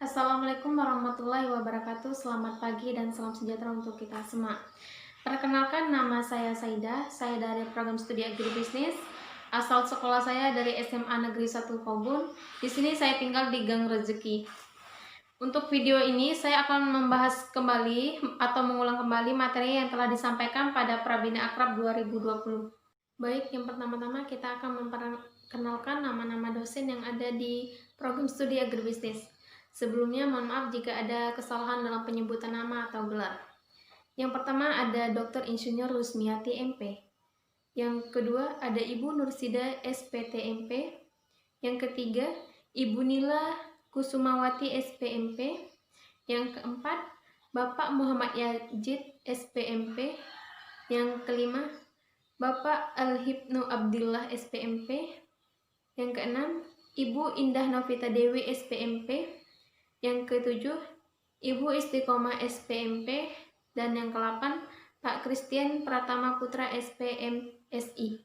Assalamualaikum warahmatullahi wabarakatuh. Selamat pagi dan salam sejahtera untuk kita semua. Perkenalkan, nama saya Saidah. Saya dari program studi agribisnis. Asal sekolah saya dari SMA Negeri 1 Kobun. Di sini saya tinggal di Gang Rezeki. Untuk video ini saya akan membahas kembali atau mengulang kembali materi yang telah disampaikan pada Prabina Akrab 2020. Baik, yang pertama-tama kita akan memperkenalkan nama-nama dosen yang ada di program studi agribisnis. Sebelumnya mohon maaf jika ada kesalahan dalam penyebutan nama atau gelar. Yang pertama ada Dr. Insinyur Rusmiati MP. Yang kedua ada Ibu Nursida SPT MP. Yang ketiga Ibu Nila Kusumawati SPMP. Yang keempat Bapak Muhammad Yazid SPMP. Yang kelima Bapak Al-Hibnu Abdillah SPMP. Yang keenam Ibu Indah Novita Dewi SPMP. Yang ketujuh, Ibu Istiqomah SPMP, dan yang ke-8, Pak Christian Pratama Putra SPMSI.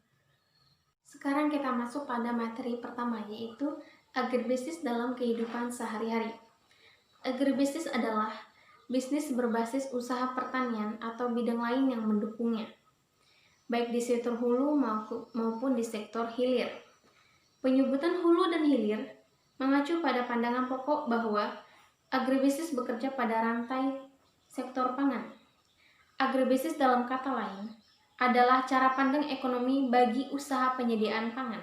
Sekarang kita masuk pada materi pertama, yaitu agribisnis dalam kehidupan sehari-hari. Agribisnis adalah bisnis berbasis usaha pertanian atau bidang lain yang mendukungnya, baik di sektor hulu maupun di sektor hilir. Penyebutan hulu dan hilir mengacu pada pandangan pokok bahwa agribisnis bekerja pada rantai sektor pangan. Agribisnis dalam kata lain adalah cara pandang ekonomi bagi usaha penyediaan pangan.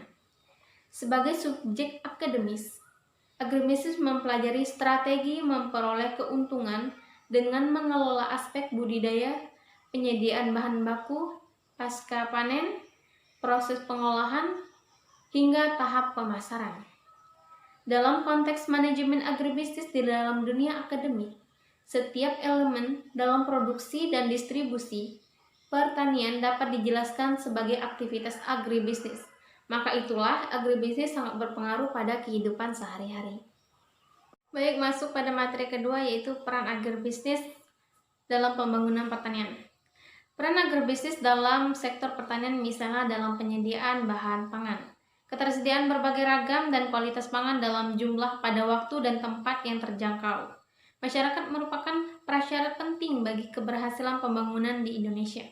Sebagai subjek akademis, agribisnis mempelajari strategi memperoleh keuntungan dengan mengelola aspek budidaya, penyediaan bahan baku, pasca panen, proses pengolahan, hingga tahap pemasaran. Dalam konteks manajemen agribisnis di dalam dunia akademik, setiap elemen dalam produksi dan distribusi pertanian dapat dijelaskan sebagai aktivitas agribisnis. Maka itulah agribisnis sangat berpengaruh pada kehidupan sehari-hari. Baik, masuk pada materi kedua, yaitu peran agribisnis dalam pembangunan pertanian. Peran agribisnis dalam sektor pertanian misalnya dalam penyediaan bahan pangan, ketersediaan berbagai ragam dan kualitas pangan dalam jumlah pada waktu dan tempat yang terjangkau. Masyarakat merupakan prasyarat penting bagi keberhasilan pembangunan di Indonesia.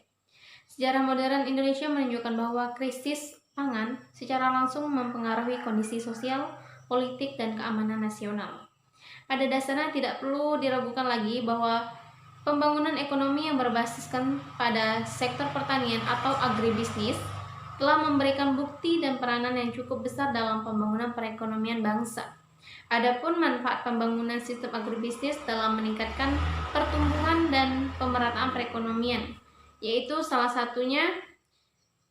Sejarah modern Indonesia menunjukkan bahwa krisis pangan secara langsung mempengaruhi kondisi sosial, politik, dan keamanan nasional. Pada dasarnya tidak perlu diragukan lagi bahwa pembangunan ekonomi yang berbasiskan pada sektor pertanian atau agribisnis telah memberikan bukti dan peranan yang cukup besar dalam pembangunan perekonomian bangsa. Adapun manfaat pembangunan sistem agribisnis dalam meningkatkan pertumbuhan dan pemerataan perekonomian, yaitu salah satunya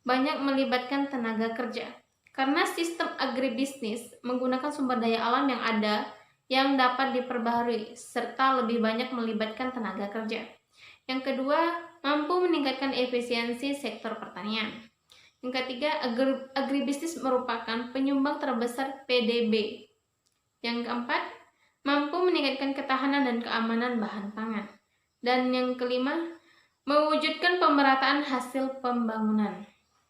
banyak melibatkan tenaga kerja. Karena sistem agribisnis menggunakan sumber daya alam yang ada yang dapat diperbaharui serta lebih banyak melibatkan tenaga kerja. Yang kedua, mampu meningkatkan efisiensi sektor pertanian. Yang ketiga, agribisnis merupakan penyumbang terbesar PDB. Yang keempat, mampu meningkatkan ketahanan dan keamanan bahan pangan. Dan yang kelima, mewujudkan pemerataan hasil pembangunan.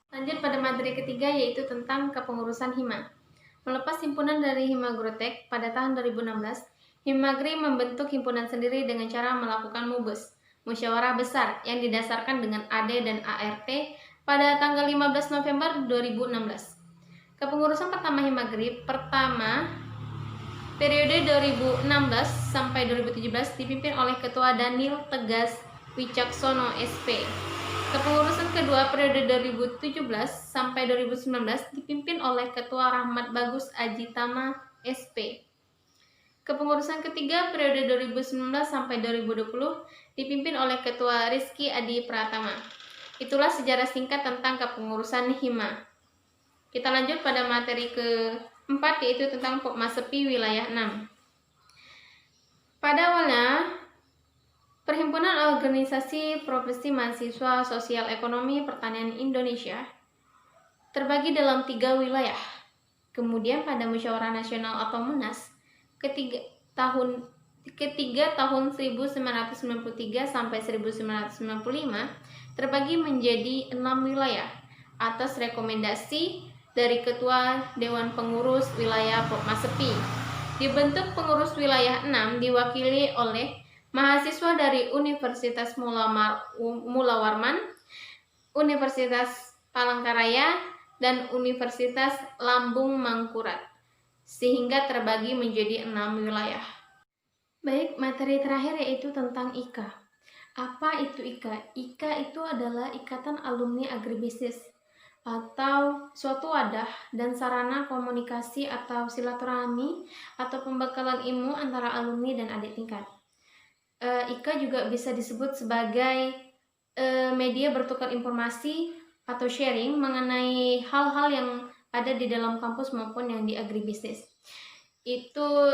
Lanjut pada materi ketiga, yaitu tentang kepengurusan Hima. Melepas himpunan dari Himagrotek pada tahun 2016, Himagri membentuk himpunan sendiri dengan cara melakukan MUBES, musyawarah besar yang didasarkan dengan AD dan ART pada tanggal 15 November 2016. Kepengurusan pertama Himagri periode 2016 sampai 2017 dipimpin oleh Ketua Daniel Tegas Wicaksono SP. Kepengurusan kedua periode 2017 sampai 2019 dipimpin oleh Ketua Rahmat Bagus Ajitama SP. Kepengurusan ketiga periode 2019 sampai 2020 dipimpin oleh Ketua Rizky Adi Pratama. Itulah sejarah singkat tentang kepengurusan Hima. Kita lanjut pada materi keempat, yaitu tentang Pokmasepi Wilayah 6. Pada awalnya, Perhimpunan Organisasi Profesi Mahasiswa Sosial Ekonomi Pertanian Indonesia terbagi dalam 3 wilayah. Kemudian pada Musyawarah Nasional atau MUNAS ketiga tahun 1993 sampai 1995 terbagi menjadi 6 wilayah atas rekomendasi dari Ketua Dewan Pengurus Wilayah Pokmasepi. Dibentuk pengurus wilayah 6 diwakili oleh mahasiswa dari Universitas Mula Warman, Universitas Palangkaraya, dan Universitas Lambung Mangkurat, sehingga terbagi menjadi 6 wilayah. Baik, materi terakhir yaitu tentang IKA. Apa itu IKA? IKA itu adalah Ikatan Alumni Agribisnis, atau suatu wadah dan sarana komunikasi atau silaturahmi atau pembekalan ilmu antara alumni dan adik tingkat. IKA juga bisa disebut sebagai media bertukar informasi atau sharing mengenai hal-hal yang ada di dalam kampus maupun yang di agribisnis. Itu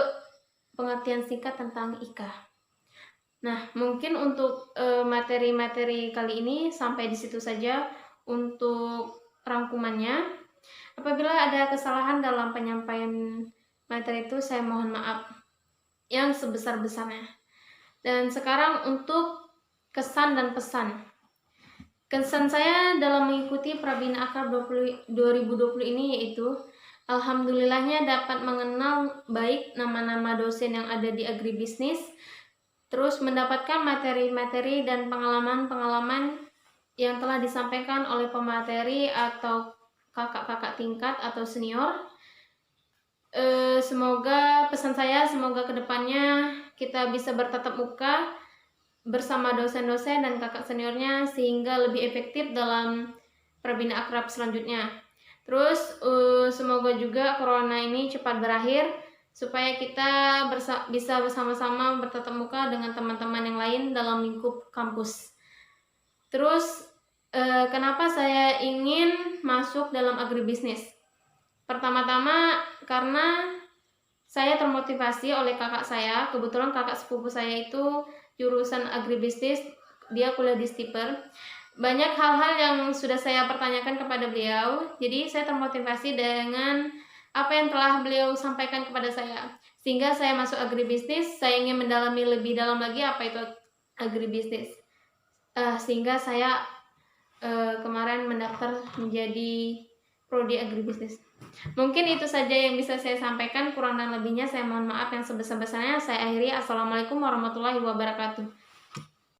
pengertian singkat tentang IKA. Nah, mungkin untuk materi-materi kali ini sampai di situ saja untuk rangkumannya. Apabila ada kesalahan dalam penyampaian materi itu, saya mohon maaf yang sebesar-besarnya. Dan sekarang untuk kesan dan pesan. Kesan saya dalam mengikuti Prabina Akrab 2020 ini yaitu alhamdulillahnya dapat mengenal baik nama-nama dosen yang ada di agribisnis, terus mendapatkan materi-materi dan pengalaman-pengalaman yang telah disampaikan oleh pemateri atau kakak-kakak tingkat atau senior. Semoga pesan saya, semoga kedepannya kita bisa bertatap muka bersama dosen-dosen dan kakak seniornya sehingga lebih efektif dalam Prabina Akrab selanjutnya. Terus semoga juga corona ini cepat berakhir supaya kita bisa bersama-sama bertatap muka dengan teman-teman yang lain dalam lingkup kampus. Terus kenapa saya ingin masuk dalam agribisnis? Pertama-tama karena saya termotivasi oleh kakak saya. Kebetulan kakak sepupu saya itu jurusan agribisnis, dia kuliah di Stiper. Banyak hal-hal yang sudah saya pertanyakan kepada beliau, jadi saya termotivasi dengan apa yang telah beliau sampaikan kepada saya, sehingga saya masuk agribisnis. Saya ingin mendalami lebih dalam lagi apa itu agribisnis, sehingga saya kemarin mendaftar menjadi prodi agribisnis. Mungkin itu saja yang bisa saya sampaikan, kurang dan lebihnya saya mohon maaf yang sebesar-besarnya. Saya akhiri. Assalamualaikum warahmatullahi wabarakatuh.